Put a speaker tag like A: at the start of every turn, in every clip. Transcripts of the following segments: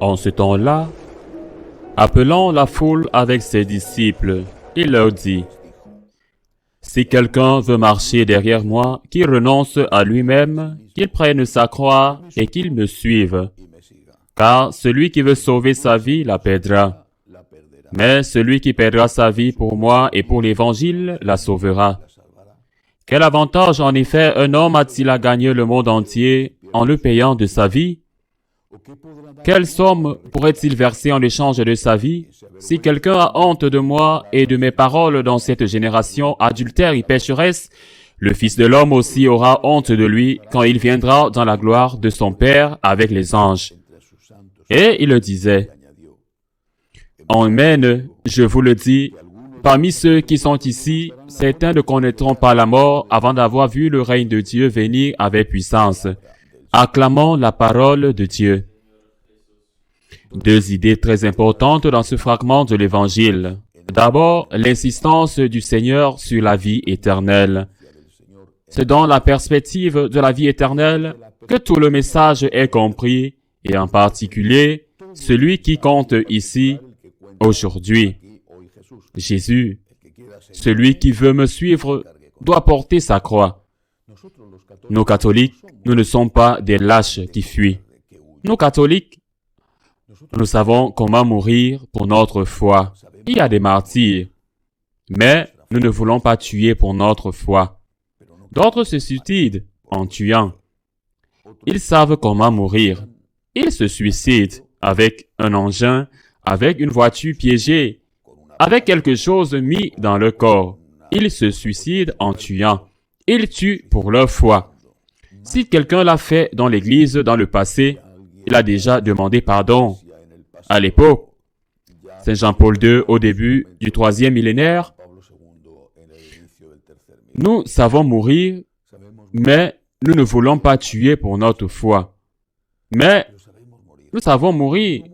A: En ce temps-là, appelant la foule avec ses disciples, il leur dit, « Si quelqu'un veut marcher derrière moi, qu'il renonce à lui-même, qu'il prenne sa croix et qu'il me suive. Car celui qui veut sauver sa vie la perdra. Mais celui qui perdra sa vie pour moi et pour l'Évangile la sauvera. Quel avantage en effet un homme a-t-il à gagner le monde entier en le payant de sa vie? Quelle somme pourrait-il verser en échange de sa vie? Si quelqu'un a honte de moi et de mes paroles dans cette génération adultère et pécheresse, le Fils de l'homme aussi aura honte de lui quand il viendra dans la gloire de son Père avec les anges. » Et il disait, « Amen, je vous le dis, parmi ceux qui sont ici, certains ne connaîtront pas la mort avant d'avoir vu le règne de Dieu venir avec puissance. » Acclamons la parole de Dieu. Deux idées très importantes dans ce fragment de l'Évangile. D'abord, l'insistance du Seigneur sur la vie éternelle. C'est dans la perspective de la vie éternelle que tout le message est compris, et en particulier, celui qui compte ici, aujourd'hui. Jésus, celui qui veut me suivre, doit porter sa croix. Nous catholiques, nous ne sommes pas des lâches qui fuient. Nous catholiques, nous savons comment mourir pour notre foi. Il y a des martyrs, mais nous ne voulons pas tuer pour notre foi. D'autres se suicident en tuant. Ils savent comment mourir. Ils se suicident avec un engin, avec une voiture piégée, avec quelque chose mis dans le corps. Ils se suicident en tuant. Ils tuent pour leur foi. Si quelqu'un l'a fait dans l'Église dans le passé, il a déjà demandé pardon. À l'époque, Saint Jean-Paul II, au début du 3e millénaire, nous savons mourir, mais nous ne voulons pas tuer pour notre foi. Mais nous savons mourir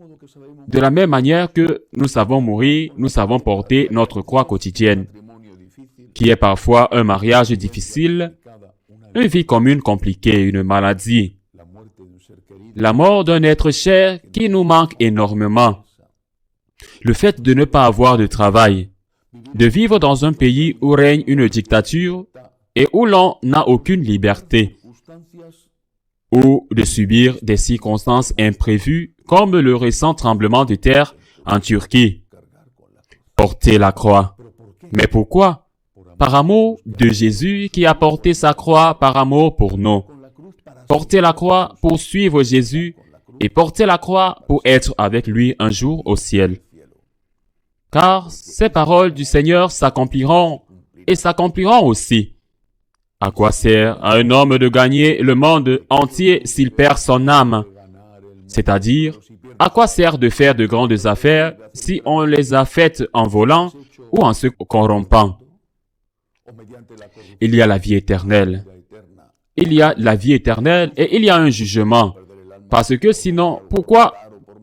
A: de la même manière que nous savons mourir, nous savons porter notre croix quotidienne, qui est parfois un mariage difficile, une vie commune compliquée, une maladie, la mort d'un être cher qui nous manque énormément, le fait de ne pas avoir de travail, de vivre dans un pays où règne une dictature et où l'on n'a aucune liberté, ou de subir des circonstances imprévues comme le récent tremblement de terre en Turquie. Porter la croix. Mais pourquoi? Par amour de Jésus qui a porté sa croix par amour pour nous. Porter la croix pour suivre Jésus et porter la croix pour être avec lui un jour au ciel. Car ces paroles du Seigneur s'accompliront et s'accompliront aussi. À quoi sert à un homme de gagner le monde entier s'il perd son âme? C'est-à-dire, à quoi sert de faire de grandes affaires si on les a faites en volant ou en se corrompant? Il y a la vie éternelle. Il y a la vie éternelle et il y a un jugement. Parce que sinon, pourquoi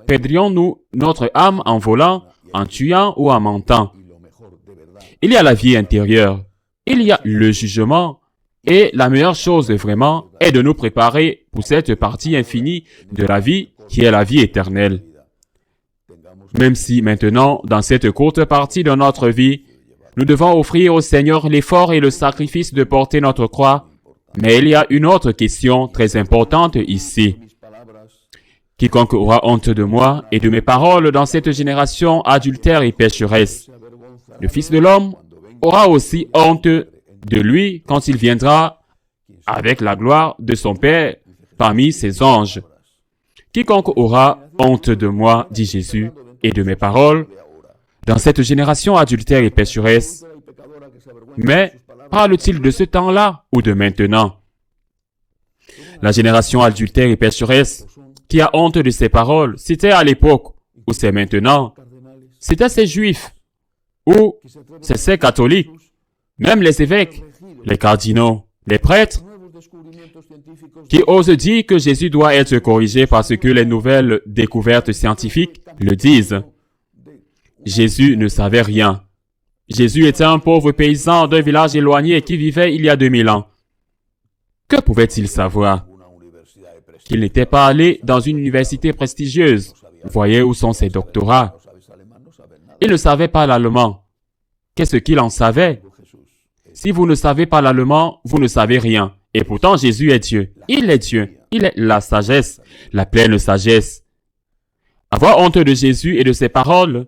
A: perdrions-nous notre âme en volant, en tuant ou en mentant? Il y a la vie intérieure. Il y a le jugement. Et la meilleure chose vraiment est de nous préparer pour cette partie infinie de la vie qui est la vie éternelle. Même si maintenant, dans cette courte partie de notre vie, nous devons offrir au Seigneur l'effort et le sacrifice de porter notre croix, mais il y a une autre question très importante ici. Quiconque aura honte de moi et de mes paroles dans cette génération adultère et pécheresse, le Fils de l'homme aura aussi honte de lui quand il viendra avec la gloire de son Père parmi ses anges. Quiconque aura honte de moi, dit Jésus, et de mes paroles, dans cette génération adultère et pécheresse. Mais parle-t-il de ce temps-là ou de maintenant? La génération adultère et pécheresse qui a honte de ses paroles, c'était à l'époque ou c'est maintenant? C'était ces Juifs ou c'est ces catholiques, même les évêques, les cardinaux, les prêtres, qui osent dire que Jésus doit être corrigé parce que les nouvelles découvertes scientifiques le disent. Jésus ne savait rien. Jésus était un pauvre paysan d'un village éloigné qui vivait il y a 2000 ans. Que pouvait-il savoir? Qu'il n'était pas allé dans une université prestigieuse. Voyez où sont ses doctorats. Il ne savait pas l'allemand. Qu'est-ce qu'il en savait? Si vous ne savez pas l'allemand, vous ne savez rien. Et pourtant, Jésus est Dieu. Il est Dieu. Il est la sagesse, la pleine sagesse. Avoir honte de Jésus et de ses paroles,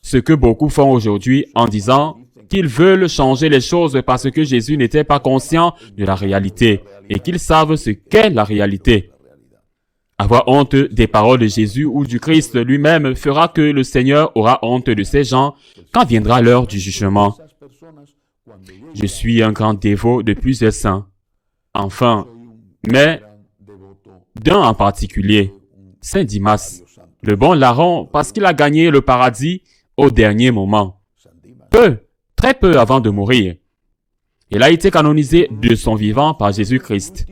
A: ce que beaucoup font aujourd'hui en disant qu'ils veulent changer les choses parce que Jésus n'était pas conscient de la réalité et qu'ils savent ce qu'est la réalité. Avoir honte des paroles de Jésus ou du Christ lui-même fera que le Seigneur aura honte de ces gens quand viendra l'heure du jugement. Je suis un grand dévot de plusieurs saints. Enfin, mais d'un en particulier, Saint Dimas, le bon larron, parce qu'il a gagné le paradis au dernier moment. Très peu avant de mourir. Il a été canonisé de son vivant par Jésus-Christ.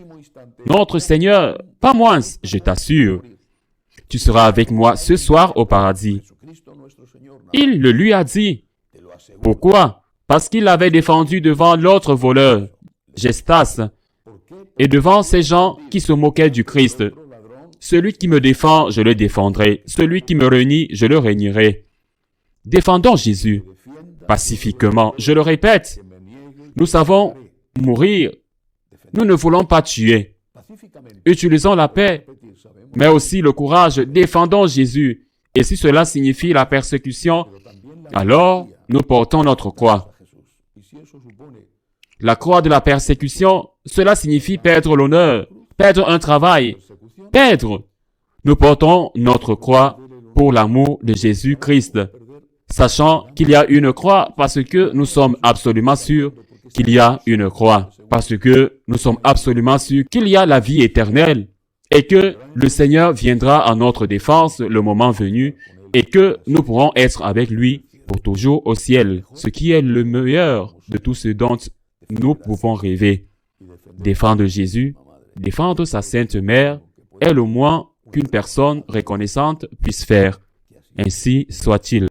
A: Notre Seigneur, pas moins, je t'assure. Tu seras avec moi ce soir au paradis. Il le lui a dit. Pourquoi? Parce qu'il l'avait défendu devant l'autre voleur, Gestas, et devant ces gens qui se moquaient du Christ. Celui qui me défend, je le défendrai. Celui qui me renie, je le régnerai. Défendons Jésus, pacifiquement. Je le répète, nous savons mourir. Nous ne voulons pas tuer. Utilisons la paix, mais aussi le courage. Défendons Jésus. Et si cela signifie la persécution, alors nous portons notre croix. La croix de la persécution, cela signifie perdre l'honneur, perdre un travail, perdre. Nous portons notre croix pour l'amour de Jésus-Christ, sachant qu'il y a une croix parce que nous sommes absolument sûrs qu'il y a une croix, parce que nous sommes absolument sûrs qu'il y a la vie éternelle et que le Seigneur viendra en notre défense le moment venu et que nous pourrons être avec lui pour toujours au ciel, ce qui est le meilleur de tout ce dont nous pouvons rêver. Défendre Jésus, défendre sa Sainte Mère est le moins qu'une personne reconnaissante puisse faire. Ainsi soit-il.